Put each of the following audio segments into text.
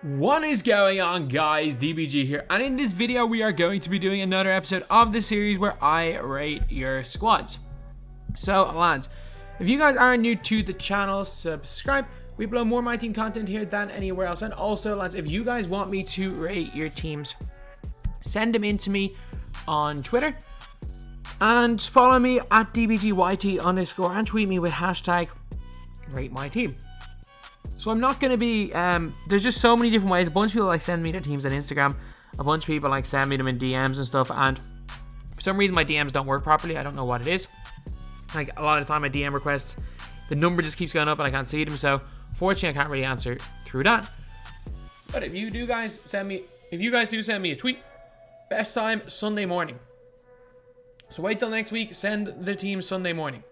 What is going on, guys? DBG here, and in this video we are going to be doing another episode of the series where I rate your squads. So lads, if you guys are new to the channel, subscribe. We upload more My Team content here than anywhere else. And also lads, if you guys want me to rate your teams, send them in to me on Twitter and follow me at DBGYT_ and tweet me with hashtag #RateMyTeam. So I'm not going to be, there's just so many different ways. A bunch of people like send me their teams on Instagram. A bunch of people like send me them in DMs and stuff. And for some reason my DMs don't work properly. I don't know what it is. Like a lot of the time my DM requests, the number just keeps going up and I can't see them. So fortunately I can't really answer through that. But if you guys do send me a tweet, best time Sunday morning. So wait till next week, send the team Sunday morning.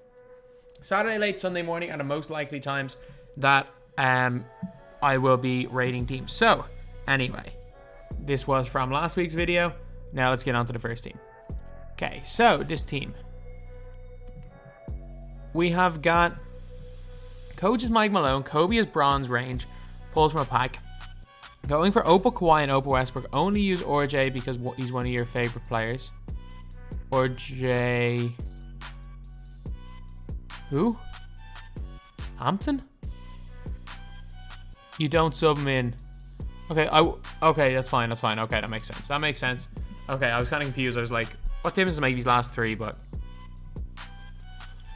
Saturday late Sunday morning are the most likely times that I will be rating teams. So anyway, this was from last week's video. Now let's get on to the first team. Okay, so this team, we have got coach is Mike Malone. Kobe is bronze range, pulls from a pack. Going for Opal Kawhi and Opal Westbrook. Only use RJ because he's one of your favorite players. RJ, who? Hampton? You don't sub him in. Okay, okay, that's fine. Okay, that makes sense. Okay, I was kind of confused. I was like, what difference does it make these last three? But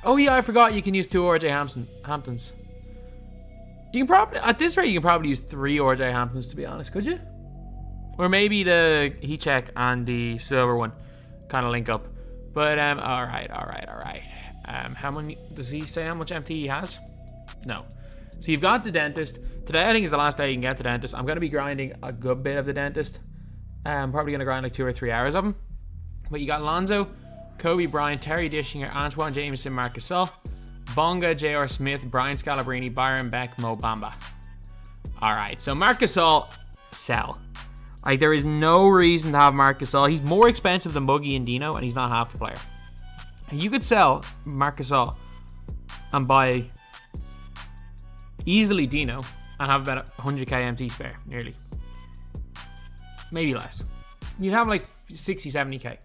oh yeah, I forgot you can use 2 RJ Hamptons. You can probably, at this rate, you can probably use 3 RJ Hamptons, to be honest, could you? Or maybe the heat check and the silver one kind of link up. But all right. How many does he say? How much MT he has? No. So you've got the dentist. Today I think is the last day you can get the dentist. I'm going to be grinding a good bit of the dentist. I'm probably going to grind like 2 or 3 hours of him. But you got Lonzo, Kobe Bryant, Terry Dishinger, Antoine Jameson, Marc Gasol, Bonga, J.R. Smith, Brian Scalabrine, Byron Beck, Mo Bamba. Alright, so Marc Gasol, sell. Like, there is no reason to have Marc Gasol. He's more expensive than Boogie and Dino, and he's not half the player. And you could sell Marc Gasol and buy easily Dino and have about 100k MT spare, nearly. Maybe less. You'd have like 60, 70k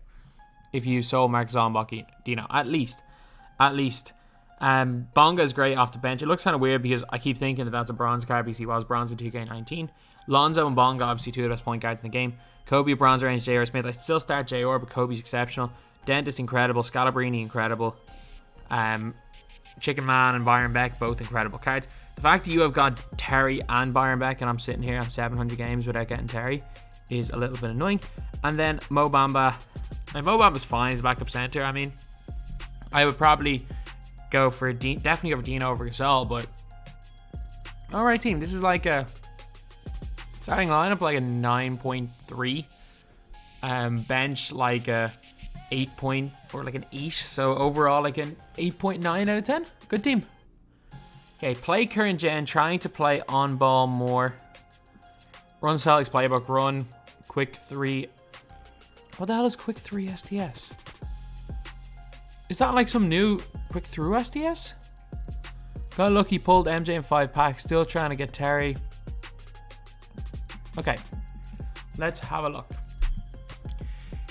if you sold Marc Gasol and bought Dino, at least. Bonga is great off the bench. It looks kind of weird because I keep thinking that that's a bronze card because he was bronze in 2K19. Lonzo and Bonga, obviously 2 of the best point guards in the game. Kobe, bronze range, J.R. Smith. I still start J.R., but Kobe's exceptional. Dentist, incredible. Scalabrine, incredible. Chicken Man and Byron Beck, both incredible cards. The fact that you have got Terry and Byron Beck and I'm sitting here on 700 games without getting Terry is a little bit annoying. And then Mo Bamba. And Mo Bamba's fine. He's a backup center. I mean, I would probably go for definitely go for Dino over Gasol, but alright team, this is like a starting lineup like a 9.3, bench like a 8 or like an 8, so overall like an 8.9 out of 10. Good team. Okay, play current gen, trying to play on ball more. Run Celtics playbook, run quick 3. What the hell is quick 3 STS? Is that like some new quick through STS? Got lucky, pulled MJ in 5 packs. Still trying to get Terry. Okay, let's have a look.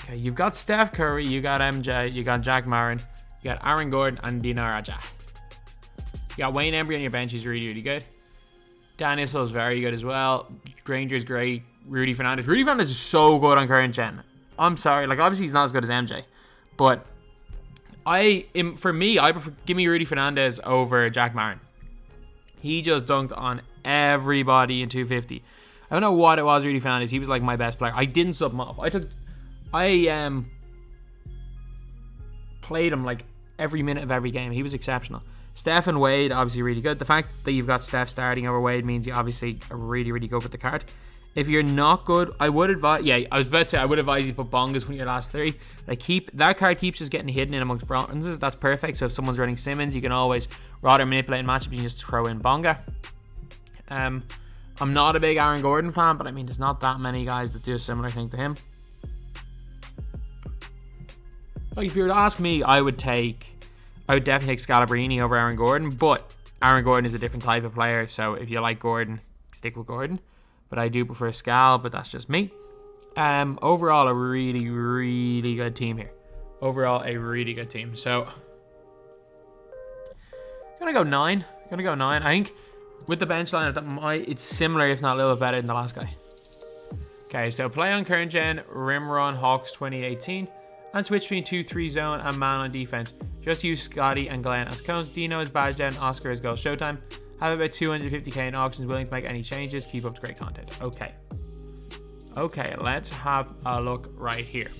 Okay, you've got Steph Curry, you got MJ, you got Jack Marin, you got Aaron Gordon and Dino Raja. You got Wayne Embry on your bench, he's really good. Dan Issel is very good as well. Granger's great. Rudy Fernandez is so good on current gen. I'm sorry, like obviously he's not as good as MJ, but I prefer, give me Rudy Fernandez over Jack Marin. He just dunked on everybody in 250. I don't know what it was, Rudy Fernandez. He was like my best player. I didn't sub him off. I played him like every minute of every game. He was exceptional. Steph and Wade, obviously really good. The fact that you've got Steph starting over Wade means you obviously are really good with the card. If you're not good, I would advise, I was about to say, I would advise you to put Bongas when your last 3. Like that card keeps just getting hidden in amongst bronzes. That's perfect. So if someone's running Simmons, you can always, rather manipulate and matchups, you can just throw in Bonga. I'm not a big Aaron Gordon fan, but I mean, there's not that many guys that do a similar thing to him. Like if you were to ask me, I would definitely take Scalabrine over Aaron Gordon, but Aaron Gordon is a different type of player, so if you like Gordon, stick with Gordon. but I do prefer Skal, but that's just me. Overall, a really, really good team here. Overall, a really good team. So, gonna go 9. I think with the bench lineup, it's similar, if not a little bit better than the last guy. Okay, so play on current gen, rim run, Hawks 2018, and switch between 2-3 zone and man on defense. Just use Scotty and Glenn as cones. Dino is badge down, Oscar is goal showtime. Have about 250k in auctions, willing to make any changes. Keep up the great content. Okay, let's have a look right here.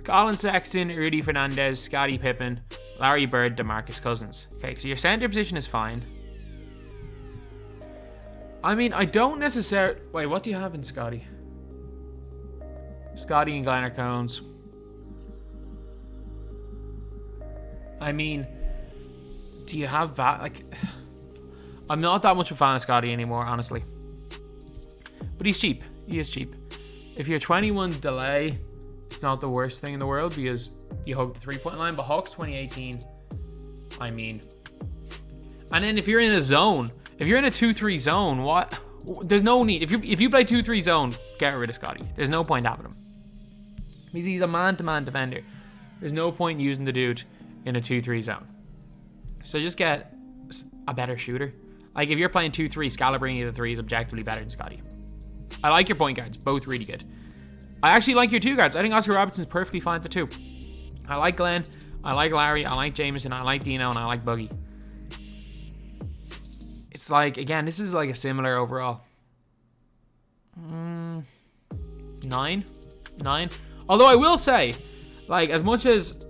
Colin Sexton, Rudy Fernandez, Scottie Pippen, Larry Bird, DeMarcus Cousins. Okay, so your center position is fine. I mean, I don't necessarily... Wait, what do you have in Scotty? Scotty and Glenn are cones. I mean, do you have that? Like, I'm not that much of a fan of Scotty anymore, honestly. But he's cheap. He is cheap. If you're 21 delay, it's not the worst thing in the world because you hug the 3-point line. But Hawks 2018, I mean. And then if you're in a zone, if you're in a 2-3 zone, what? There's no need. If you play 2-3 zone, get rid of Scotty. There's no point having him. Because he's a man-to-man defender. There's no point using the dude in a 2-3 zone. So just get a better shooter. Like if you're playing 2-3, Scalabrini the 3 is objectively better than Scotty. I like your point guards, both really good. I actually like your 2 guards. I think Oscar Robertson's perfectly fine for 2. I like Glenn, I like Larry, I like Jameson, I like Dino, and I like Buggy. It's like, again, this is like a similar overall. 9. Although I will say, like, as much as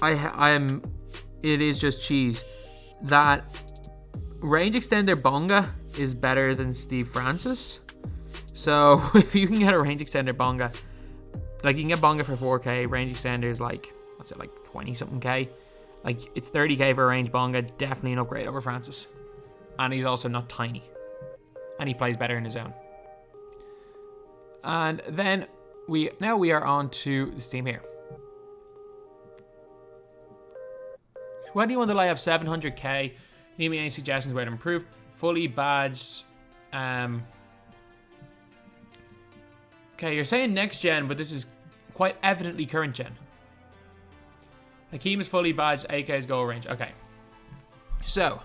it is just cheese, that range extender Bamba is better than Steve Francis. So if you can get a range extender Bamba, like you can get Bamba for 4k, range extender is like, what's it, like 20 something k? Like it's 30k for a range Bamba, definitely an upgrade over Francis. And he's also not tiny. And he plays better in his zone. And then we are on to this team here. 21 delay have 700k. Need me any suggestions where to improve? Fully badged. Okay, you're saying next gen, but this is quite evidently current gen. Hakeem is fully badged, AK is goal range. Okay. So,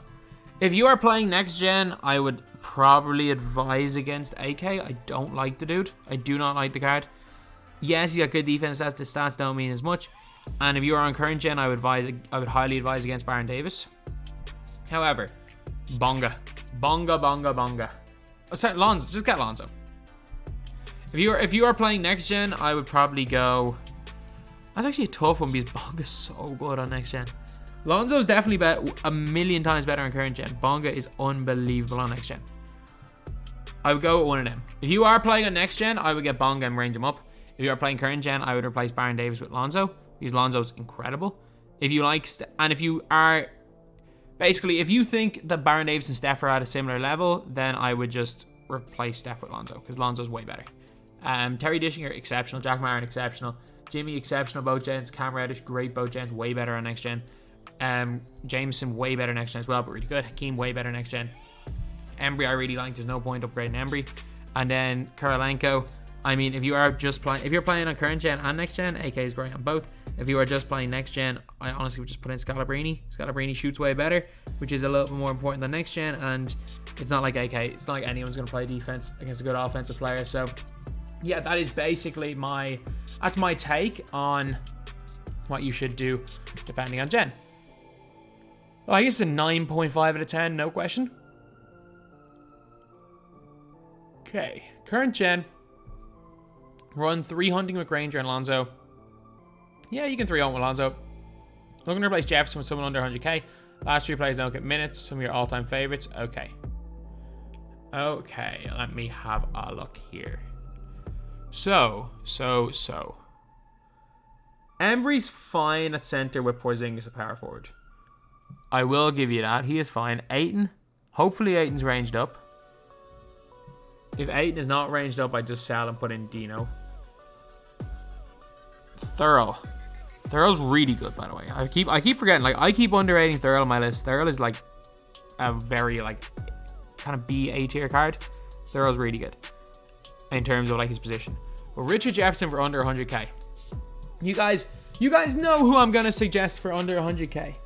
if you are playing next gen, I would probably advise against AK. I don't like the dude. I do not like the card. Yes, he got good defense stats. The stats don't mean as much. And if you are on current gen, I would highly advise against Baron Davis. However, Bamba. Oh, sorry, Lonzo. Just get Lonzo. If you are playing next gen, I would probably go. That's actually a tough one because Banga's so good on next gen. Lonzo's definitely a million times better on current gen. Bamba is unbelievable on next gen. I would go with one of them. If you are playing on next gen, I would get Bamba and range him up. If you are playing current gen, I would replace Baron Davis with Lonzo because Lonzo's incredible. If you like, and if you are, basically, if you think that Baron Davis and Steph are at a similar level, then I would just replace Steph with Lonzo because Lonzo's way better. Terry Dishinger, exceptional. Jack Marin, exceptional. Jimmy, exceptional. Both gens. Cam Reddish, great. Both gens, way better on next gen. Jameson, way better next gen as well, but really good. Hakeem, way better next gen. Embry, I really like. There's no point upgrading Embry. And then Kirilenko. I mean, if you're playing on current gen and next gen, AK is great on both. If you are just playing next gen, I honestly would just put in Scalabrini. Scalabrini shoots way better, which is a little bit more important than next gen. And it's not like AK. It's not like anyone's going to play defense against a good offensive player. So yeah, that is basically that's my take on what you should do depending on gen. Well, I guess a 9.5 out of 10, no question. Okay, current gen. Run 3 hunting with Granger and Lonzo. Yeah, you can 3 hunt with Lonzo. Looking to replace Jefferson with someone under 100k. Last 3 players don't get minutes. Some of your all-time favorites. Okay. Okay, let me have a look here. So. Embry's fine at center with Porzingis at power forward. I will give you that. He is fine. Ayton. Hopefully Ayton's ranged up. If Ayton is not ranged up, I just sell and put in Dino. Thurl. Thurl's really good, by the way. I keep forgetting. Like, I keep underrating Thurl on my list. Thurl is like a very, like, kind of B A tier card. Thorough's really good in terms of like his position. But Richard Jefferson for under 100k. You guys know who I'm gonna suggest for under 100k.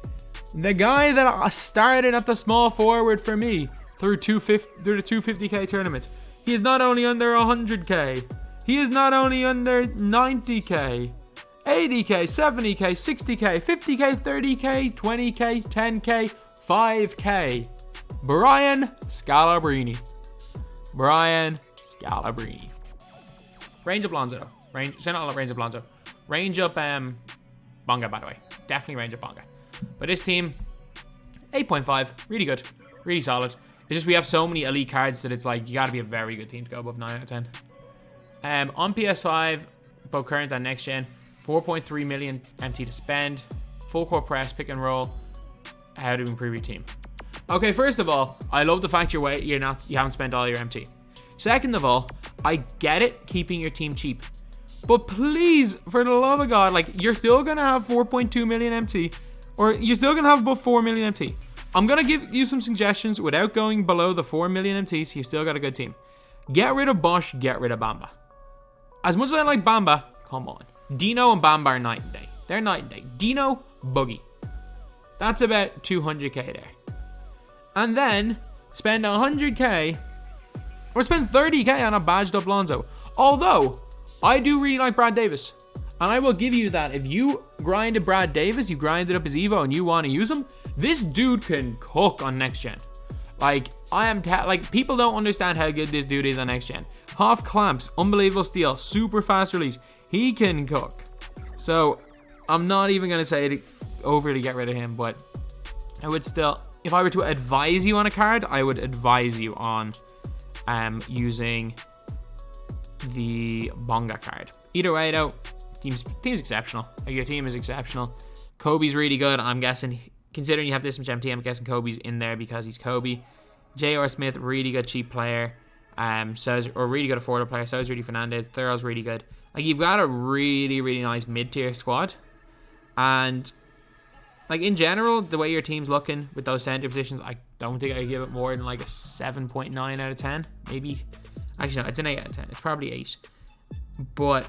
The guy that started at the small forward for me through the 250k tournaments. He is not only under 100k. He is not only under 90k, 80k, 70k, 60k, 50k, 30k, 20k, 10k, 5k. Brian Scalabrine. Range up Lonzo. Not range up Lonzo. Range up Bamba, by the way. Definitely range up Bamba. But this team, 8.5. Really good. Really solid. It's just we have so many elite cards that it's like you got to be a very good team to go above 9 out of 10. On PS5, both current and next gen, 4.3 million MT to spend. Full court press, pick and roll. How to improve your team. Okay, first of all, I love the fact you haven't spent all your MT. Second of all, I get it keeping your team cheap. But please, for the love of God, like you're still gonna have 4.2 million MT, or you're still gonna have above 4 million MT. I'm gonna give you some suggestions without going below the 4 million MT, so you still got a good team. Get rid of Bosch, get rid of Bamba. As much as I like Bamba, come on. Dino and Bamba are night and day. They're night and day. Dino, boogie. That's about 200k there. And then spend 100k or spend 30k on a badged up Lonzo. Although, I do really like Brad Davis. And I will give you that. If you grinded Brad Davis, you grinded up his Evo and you want to use him, this dude can cook on next gen. Like, people don't understand how good this dude is on next gen. Half clamps, unbelievable steal, super fast release. He can cook. So, I'm not even going to say to overly get rid of him, but I would still, if I were to advise you on a card, I would advise you on using the Bamba card. Either way though, team's exceptional. Like, your team is exceptional. Kobe's really good. I'm guessing, considering you have this much MT, I'm guessing Kobe's in there because he's Kobe. J.R. Smith, really good cheap player. Really good affordable player. So is Rudy Fernandez. Thorough's really good. Like, you've got a really, really nice mid-tier squad. And like in general, the way your team's looking with those center positions, I don't think I give it more than like a 7.9 out of 10. Maybe. Actually, no, it's an 8 out of 10. It's probably 8. But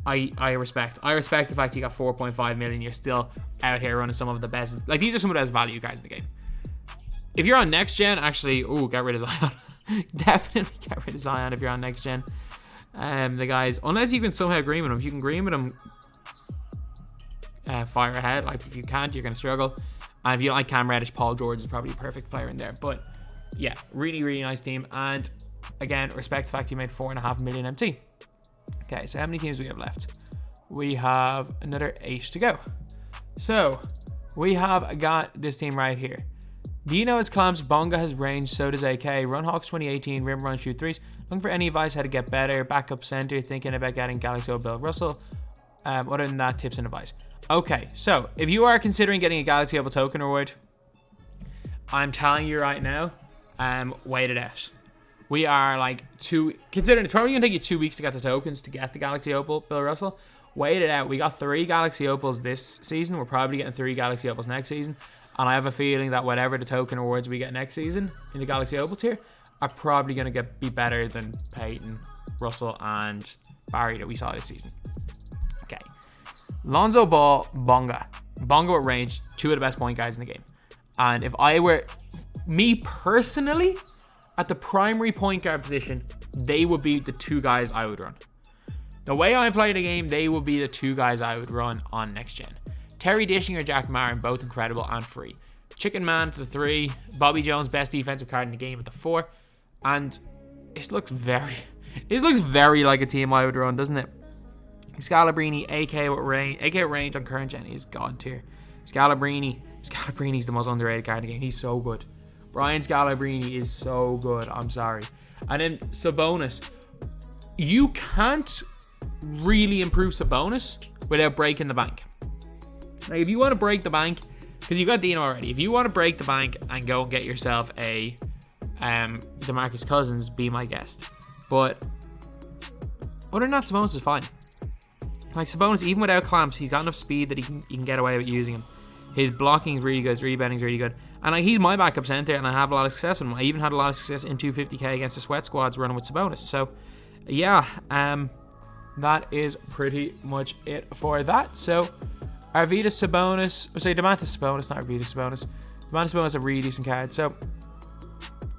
I respect the fact you got 4.5 million. You're still out here running some of the best. Like, these are some of the best value guys in the game. If you're on next gen, actually, get rid of Zion. Definitely get rid of Zion if you're on next gen. The guys, unless you can somehow green with them. If you can green with them, fire ahead. Like, if you can't, you're gonna struggle. And if you like Cam Reddish, Paul George is probably a perfect player in there. But yeah, really, really nice team. And again, respect the fact you made 4.5 million MT. Okay, so how many teams do we have left? We have another 8 to go. So we have got this team right here. Dino has clamps, Bonga has range, so does AK. Runhawks 2018, rim run, shoot threes. Looking for any advice how to get better. Backup center, thinking about getting Galaxy or Bill Russell. Other than that, tips and advice. Okay, so if you are considering getting a Galaxy Opal token reward, I'm telling you right now, wait it out. We are like considering it's probably gonna take you 2 weeks to get the tokens to get the Galaxy Opal Bill Russell. Wait it out. We got 3 Galaxy Opals this season. We're probably getting 3 Galaxy Opals next season. And I have a feeling that whatever the token awards we get next season in the Galaxy Opal tier are probably going to be better than Peyton, Russell, and Barry that we saw this season. Okay. Lonzo Ball, Bonga. Bonga with range, 2 of the best point guards in the game. And if I were, me personally, at the primary point guard position, they would be the 2 guys I would run. The way I play the game, they would be the 2 guys I would run on next gen. Terry Dishing or Jack Marin, both incredible and free. Chicken Man to the 3. Bobby Jones, best defensive card in the game at the 4. And it looks very like a team I would run, doesn't it? Scalabrini, AK with range on current gen is god tier. Scalabrini's the most underrated card in the game. He's so good. Brian Scalabrine is so good. I'm sorry. And then Sabonis. You can't really improve Sabonis without breaking the bank. Like, if you want to break the bank, because you've got Dino already, if you want to break the bank and go and get yourself a DeMarcus Cousins, be my guest. But other than that, Sabonis is fine. Like, Sabonis, even without clamps, he's got enough speed that he can get away with using him. His blocking is really good, his rebounding is really good, And he's my backup center, and I have a lot of success with him. I even had a lot of success in 250k against the sweat squads running with Sabonis. So, yeah, that is pretty much it for that. So, Arvydas Sabonis, Domantas Sabonis, not Arvydas Sabonis. Domantas Sabonis is a really decent card. So,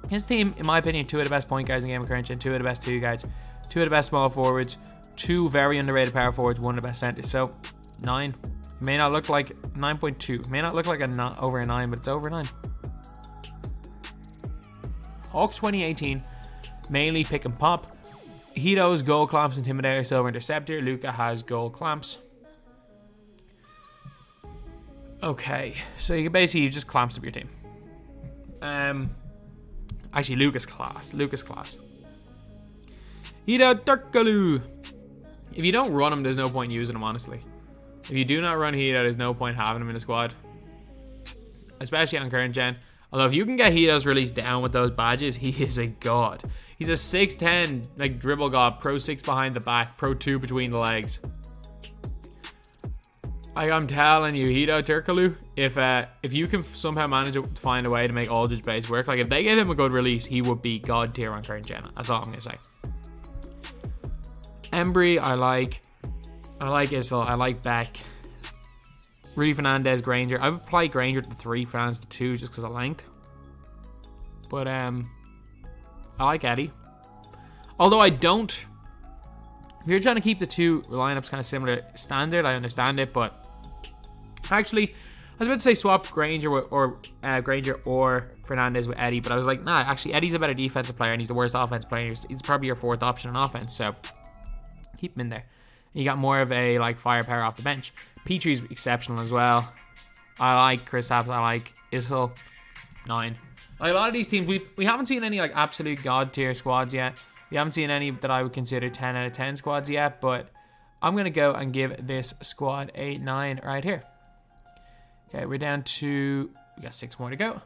his team, in my opinion, 2 of the best point guards in the game of current gen, 2 of the best 2 guards, 2 of the best small forwards, 2 very underrated power forwards, 1 of the best centers. So, 9. May not look like 9.2. May not look like over a 9, but it's over 9. Hawks 2018, mainly pick and pop. Hito's goal clamps, Intimidator, Silver Interceptor. Luka has goal clamps. Okay, so you basically just clamps up your team. Actually, Luka's class. Hito Turkoglu. If you don't run him, there's no point using him, honestly. If you do not run Hito, there's no point having him in the squad. Especially on current gen. Although if you can get Hito's release down with those badges, he is a god. He's a 6'10", like, dribble god. Pro 6 behind the back. Pro 2 between the legs. Like, I'm telling you, Hito Turkoglu, if you can somehow manage to find a way to make Aldridge base work, like, if they give him a good release, he would be god tier on current gen. That's all I'm going to say. Embry, I like Issel, I like Beck. Rudy Fernandez, Granger. I would play Granger to 3, Fernandez to 2, just because of length. But, I like Eddie. Although I don't... If you're trying to keep the 2 lineups kind of similar standard, I understand it, but... Actually, I was about to say swap Granger or Fernandez with Eddie, but I was like, nah, actually, Eddie's a better defensive player, and he's the worst offensive player. He's probably your 4th option on offense, so... Keep him in there. You got more of a, like, firepower off the bench. Petrie's exceptional as well. I like Kristaps. I like Issel. 9. Like, a lot of these teams, we haven't seen any, like, absolute god tier squads yet. We haven't seen any that I would consider 10 out of 10 squads yet, but I'm going to go and give this squad a 9 right here. Okay, we're down to... We got 6 more to go.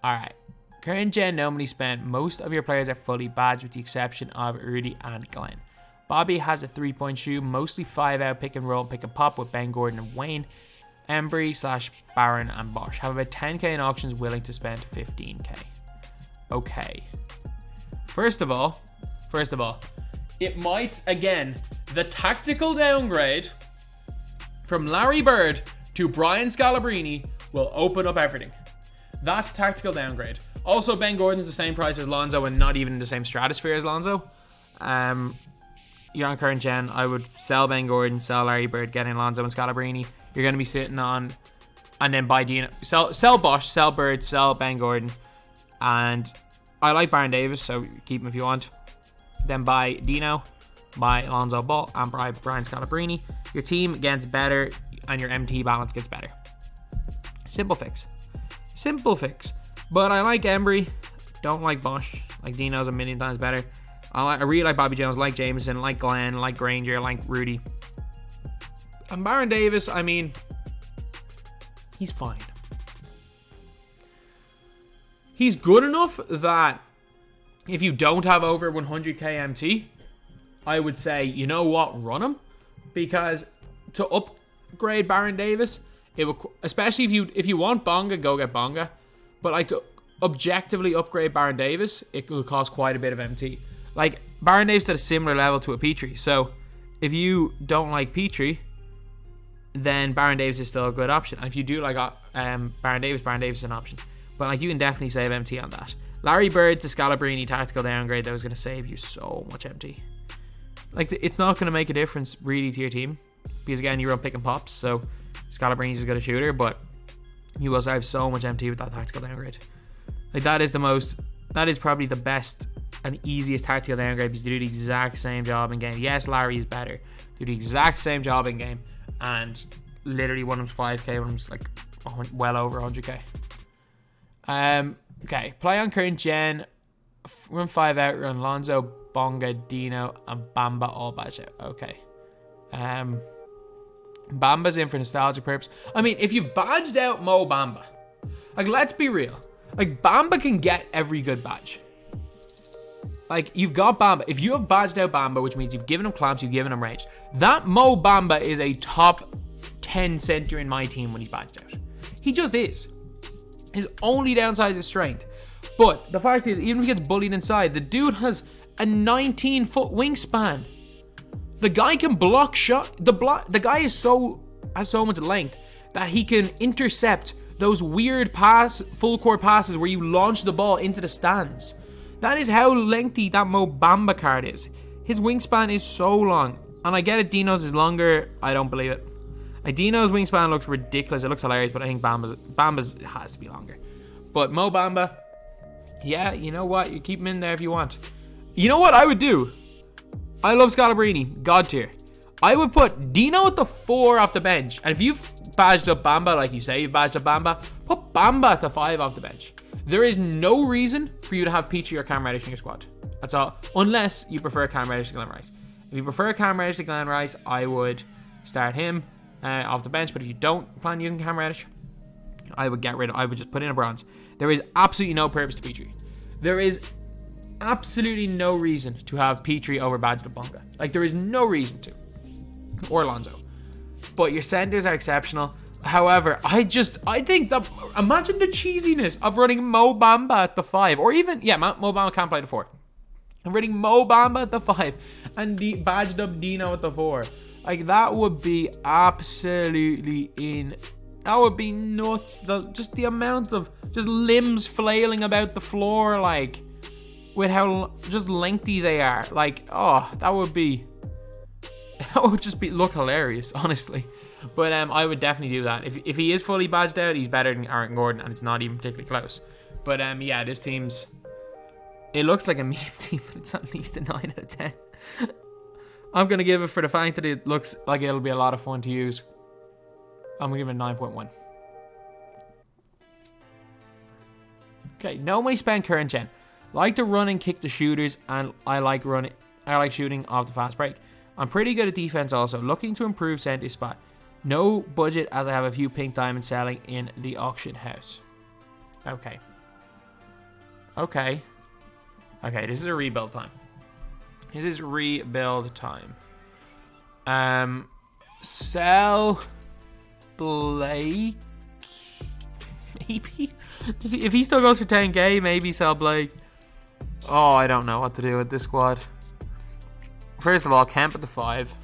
Alright. Current gen normally spent. Most of your players are fully badged with the exception of Rudy and Glenn. Bobby has a 3-point shoot, mostly 5-out pick and roll, pick and pop with Ben Gordon and Wayne. Embry / Baron and Bosch have about 10k in auctions, willing to spend 15k. Okay. First of all, it might, again, the tactical downgrade from Larry Bird to Brian Scalabrine will open up everything. That tactical downgrade. Also, Ben Gordon's the same price as Lonzo and not even in the same stratosphere as Lonzo. You're on current gen. I would sell Ben Gordon, sell Larry Bird, get in Lonzo and Scalabrine. You're going to be sitting on, and then buy Dino. Sell Bosch, sell Bird, sell Ben Gordon. And I like Baron Davis, so keep him if you want. Then buy Dino, buy Lonzo Ball, and buy Brian Scalabrine. Your team gets better, and your MT balance gets better. Simple fix. But I like Embry. Don't like Bosch. Like Dino's a million times better. I really like Bobby Jones, like Jameson, like Glenn, like Granger, like Rudy. And Baron Davis, I mean, he's fine. He's good enough that if you don't have over 100k MT, I would say, you know what, run him. Because to upgrade Baron Davis, it would, especially if you want Bonga, go get Bonga. But like to objectively upgrade Baron Davis, it will cost quite a bit of MT. Like, Baron Davis at a similar level to a Petrie. So, if you don't like Petrie, then Baron Davis is still a good option. And if you do like Baron Davis is an option. But, like, you can definitely save MT on that. Larry Bird to Scalabrine tactical downgrade, that was going to save you so much MT. Like, it's not going to make a difference, really, to your team. Because, again, you run pick and pops, so Scalabrine is a good shooter. But you will save so much MT with that tactical downgrade. Like, that is probably the best and easiest tactical downgrade because they do the exact same job in game. Yes, Larry is better. Do the exact same job in game, and literally one of them's 5k, one of them's like well over 100k. Okay, play on current gen. Run 5 out. Run Lonzo, Bonga, Dino, and Bamba all badged out. Okay. Bamba's in for nostalgia purpose. I mean, if you've badged out Mo Bamba, like, let's be real. Like, Bamba can get every good badge. Like, you've got Bamba. If you have badged out Bamba, which means you've given him clamps, you've given him range, that Mo Bamba is a top 10 center in my team when he's badged out. He just is. His only downside is strength. But the fact is, even if he gets bullied inside, the dude has a 19-foot wingspan. The guy can block shot. The guy has so much length that he can intercept those weird full court passes where you launch the ball into the stands. That is how lengthy that Mo Bamba card is. His wingspan is so long. And I get it, Dino's is longer. I don't believe it. Like, Dino's wingspan looks ridiculous. It looks hilarious, but I think Bamba's has to be longer. But Mo Bamba, yeah, you know what? You keep him in there if you want. You know what I would do? I love Scalabrine, God tier. I would put Dino at the 4 off the bench. And if you've badged up Bamba, like you say you've badged up Bamba, put Bamba at the 5 off the bench. There is no reason for you to have Petrie or Cam Reddish in your squad. That's all. Unless you prefer Cam Reddish to Glenn Rice. If you prefer Cam Reddish to Glenn Rice, I would start him off the bench. But if you don't plan using Cam Reddish, I would just put in a bronze. There is absolutely no purpose to Petrie. There is absolutely no reason to have Petrie over badged up Bonga. Like, there is no reason to. Or Lonzo. But your centers are exceptional. However, I think that, imagine the cheesiness of running Mo Bamba at the 5. Or even, yeah, Mo Bamba can't play the 4. I'm running Mo Bamba at the 5 and the badged up Dino at the 4. Like, that would be absolutely that would be nuts. Just the amount of just limbs flailing about the floor, like, with how just lengthy they are. Like, oh, that would just look hilarious, honestly. But I would definitely do that. If he is fully badged out, he's better than Aaron Gordon, and it's not even particularly close. But yeah, this team's, it looks like a meme team, but it's at least a 9 out of 10. I'm going to give it, for the fact that it looks like it'll be a lot of fun to use, I'm going to give it a 9.1. Okay, no may spend current gen. Like to run and kick the shooters, and I like shooting off the fast break. I'm pretty good at defense also. Looking to improve center spot. No budget, as I have a few pink diamonds selling in the auction house. Okay, this is a rebuild time. Sell Blake? Maybe? If he still goes for 10k, maybe sell Blake. Oh, I don't know what to do with this squad. First of all, Kemp at the 5.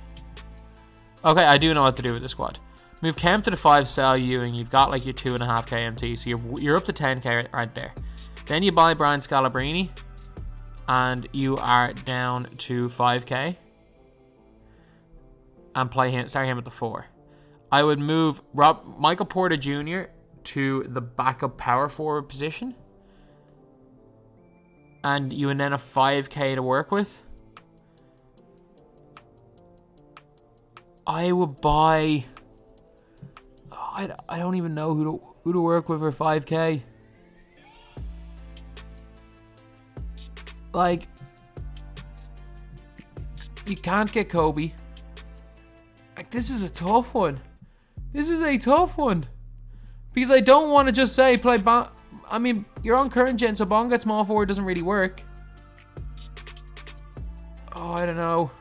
Okay, I do know what to do with this squad. Move Kemp to the 5, sell Ewing. You've got like your 2.5k MT, so you're up to 10k right there. Then you buy Brian Scalabrine, and you are down to 5k. And start him at the 4. I would move Michael Porter Jr. to the backup power forward position. And you would then have 5k to work with. I would buy... I don't even know who to work with for 5k. Like, you can't get Kobe. Like, this is a tough one. Because I don't want to just say play I mean, you're on current gen, so Bonga at small forward doesn't really work. Oh, I don't know.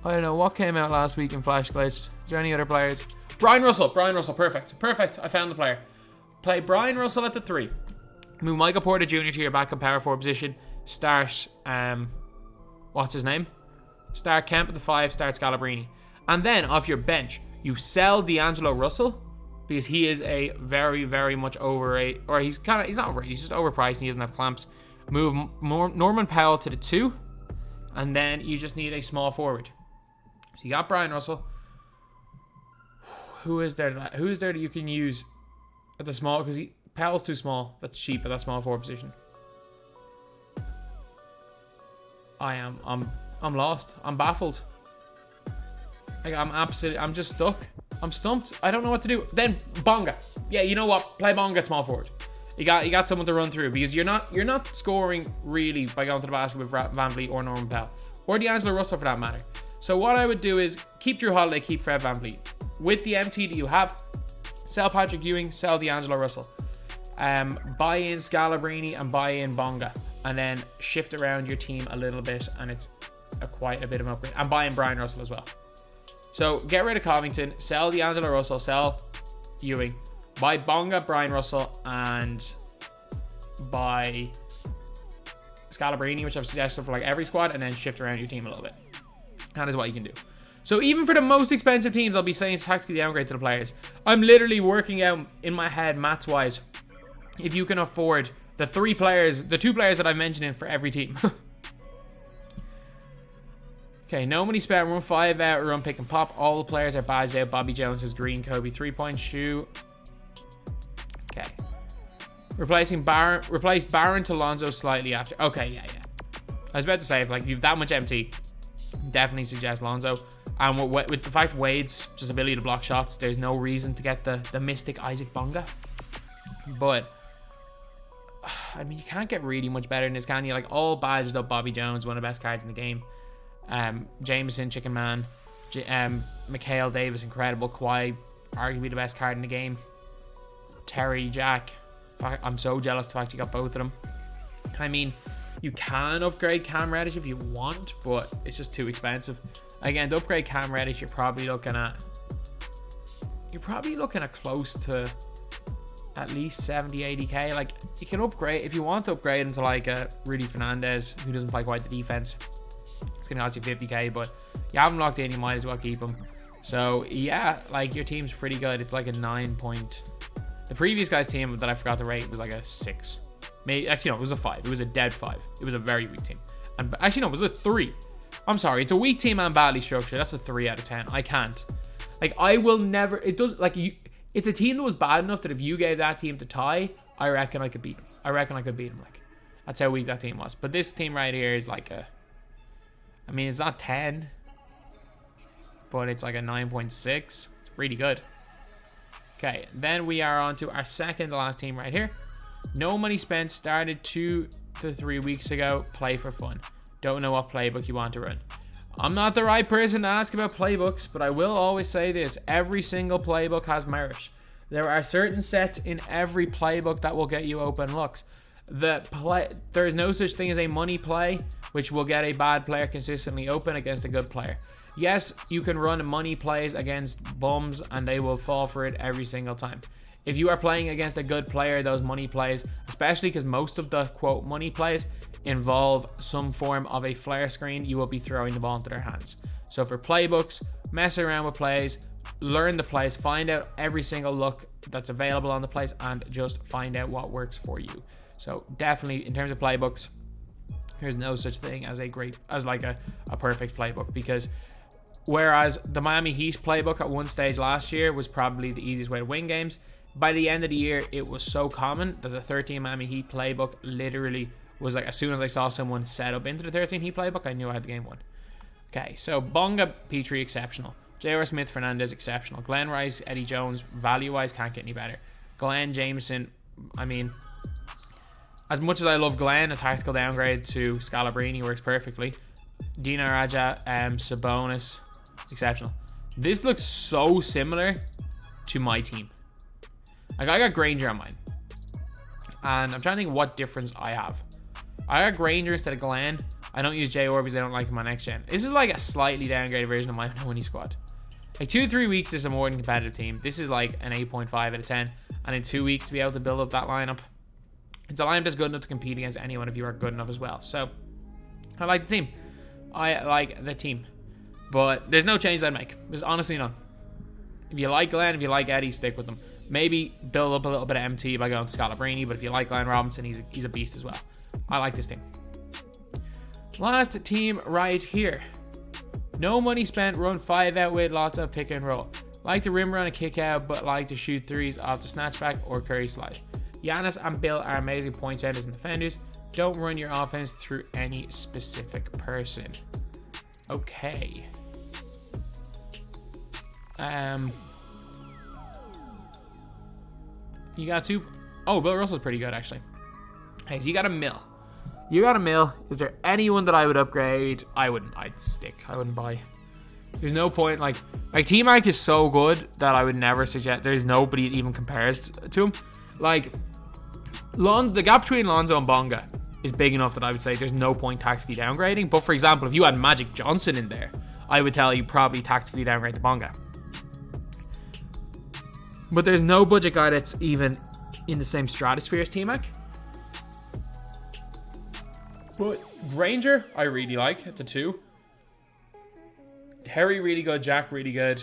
What came out last week in Flash Glitched? Is there any other players? Brian Russell, perfect. I found the player. Play Brian Russell at the 3. Move Michael Porter Jr. to your backup power forward position. Start, what's his name? Start Kemp at the 5, start Scalabrine. And then, off your bench, you sell D'Angelo Russell, because he is a very, very much overrated, or he's not overrated, he's just overpriced and he doesn't have clamps. Move Norman Powell to the 2, and then you just need a small forward. So you got Brian Russell. Who is there that you can use at the small, because Powell's too small. That's cheap at that small forward position. I'm lost. I'm baffled. Like, I'm just stuck. I'm stumped. I don't know what to do. Then Bonga. Yeah, you know what? Play Bonga at small forward. You got someone to run through, because you're not scoring really by going to the basket with Van Vliet or Norman Powell or D'Angelo Russell for that matter. So what I would do is keep Drew Holiday, keep Fred Van Vliet. With the MT that you have, sell Patrick Ewing, sell D'Angelo Russell. Buy in Scalabrine and buy in Bonga, and then shift around your team a little bit, and it's quite a bit of an upgrade. And buy in Brian Russell as well. So get rid of Covington, sell D'Angelo Russell, sell Ewing, Buy Bamba, Brian Russell, and buy Scalabrini, which I've suggested for like every squad, and then shift around your team a little bit. That is what you can do. So even for the most expensive teams, I'll be saying tactically downgrade to the players. I'm literally working out in my head, maths-wise, if you can afford the two players that I mentioned in for every team. Okay, no money spent, run 5 out, run pick and pop. All the players are badged out. Bobby Jones has green, Kobe 3-point shoe. Okay. Replace Barron to Lonzo slightly after. Okay, yeah. I was about to say, if like you've that much MT, definitely suggest Lonzo. And with the fact Wade's just ability to block shots, there's no reason to get the mystic Isaac Bonga. But I mean, you can't get really much better than this, can you? Like, all badged up Bobby Jones, one of the best cards in the game. Jameson, Chicken Man, Mikhail Davis, incredible. Kawhi, arguably the best card in the game. Terry, Jack. I'm so jealous of the fact you got both of them. I mean, you can upgrade Cam Reddish if you want, but it's just too expensive. Again, to upgrade Cam Reddish, you're probably looking at close to at least 70-80k. Like, you can upgrade if you want to upgrade him to like a Rudy Fernandez who doesn't play quite the defense. It's gonna cost you 50k, but you have him locked in, you might as well keep him. So yeah, like, your team's pretty good. It's like a 9 point. The previous guy's team that I forgot to rate was like a 6. Maybe, actually no, it was a 5. It was a dead 5. It was a very weak team. And actually no, it was a 3. I'm sorry, it's a weak team and badly structured. That's a 3 out of 10. I can't. Like, I will never. It does, like, it's a team that was bad enough that if you gave that team to Ty, I reckon I could beat them. Like, that's how weak that team was. But this team right here is like a, I mean, it's not 10, but it's like a 9.6. It's really good. Okay, then we are on to our second to last team right here. No money spent, started 2 to 3 weeks ago. Play for fun. Don't know what playbook you want to run. I'm not the right person to ask about playbooks, but I will always say this. Every single playbook has merit. There are certain sets in every playbook that will get you open looks. There is no such thing as a money play, which will get a bad player consistently open against a good player. Yes, you can run money plays against bums and they will fall for it every single time. If you are playing against a good player, those money plays, especially because most of the quote money plays involve some form of a flare screen, you will be throwing the ball into their hands. So for playbooks, mess around with plays, learn the plays, find out every single look that's available on the plays, and just find out what works for you. So definitely, in terms of playbooks, there's no such thing as a perfect playbook, because whereas the Miami Heat playbook at one stage last year was probably the easiest way to win games, by the end of the year it was so common that the 13 Miami Heat playbook literally was like, as soon as I saw someone set up into the 13 Heat playbook, I knew I had the game won. Okay, so Bonga, Petrie, exceptional. J.R. Smith, Fernandez, exceptional. Glenn Rice, Eddie Jones, value-wise, can't get any better. Glenn, Jameson, I mean, as much as I love Glenn, a tactical downgrade to Scalabrini works perfectly. Dina Raja, Sabonis, exceptional. This looks so similar to my team. Like, I got Granger on mine, and I'm trying to think what difference I have. I got Granger instead of Glenn. I don't use J.R. because I don't like him on next gen. This is like a slightly downgraded version of my winning squad. Like, 2-3 weeks is a more than competitive team. This is like an 8.5 out of 10, and in 2 weeks to be able to build up that lineup, it's a lineup that's good enough to compete against anyone if you are good enough as well. So I like the team. But there's no changes I'd make. There's honestly none. If you like Glenn, if you like Eddie, stick with them. Maybe build up a little bit of MT by going to Scalabrini, but if you like Glenn Robinson, he's a beast as well. I like this team. Last team right here. No money spent, run 5 out with lots of pick and roll. Like to rim run and kick out, but like to shoot threes off the snatchback or Curry slide. Giannis and Bill are amazing point setters and defenders. Don't run your offense through any specific person. Okay. You got 2. Oh, Bill Russell's pretty good, actually. Hey, so you got a mill. Is there anyone that I would upgrade? I wouldn't. I'd stick. I wouldn't buy. There's no point. Like T-Mac is so good that I would never suggest. There's nobody that even compares to him. Like, the gap between Lonzo and Bonga is big enough that I would say there's no point tactically downgrading. But for example, if you had Magic Johnson in there, I would tell you probably tactically downgrade to Bonga. But there's no budget guy that's even in the same stratosphere as T-Mac. But Granger, I really like the 2. Harry really good, Jack really good.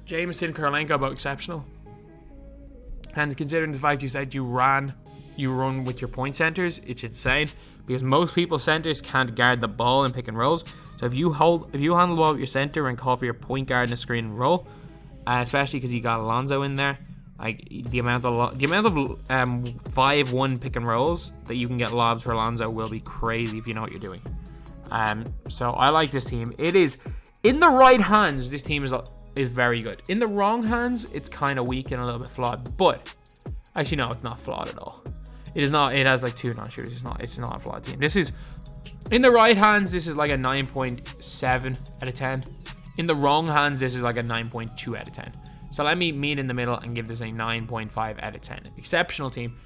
Jameson, Korolenko both exceptional. And considering the fact you said you run with your point centers, it's insane because most people's centers can't guard the ball in pick and rolls. So if you handle the ball with your center and call for your point guard in a screen and roll, especially because you got Alonzo in there, like the amount of 5-1 pick and rolls that you can get lobs for Alonzo will be crazy if you know what you're doing. So I like this team. It is in the right hands. This team is very good. In the wrong hands, it's kind of weak and a little bit flawed. But actually, no, it's not flawed at all. It is not. It has like 2 non-shooters. It's not a flawed team. This is in the right hands. This is like a 9.7 out of 10. In the wrong hands, this is like a 9.2 out of 10. So let me meet in the middle and give this a 9.5 out of 10. Exceptional team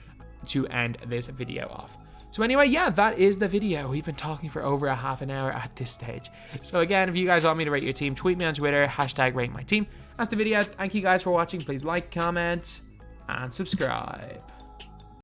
to end this video off. So anyway, yeah, that is the video. We've been talking for over a half an hour at this stage. So again, if you guys want me to rate your team, tweet me on Twitter, #RateMyTeam. That's the video. Thank you guys for watching. Please like, comment, and subscribe.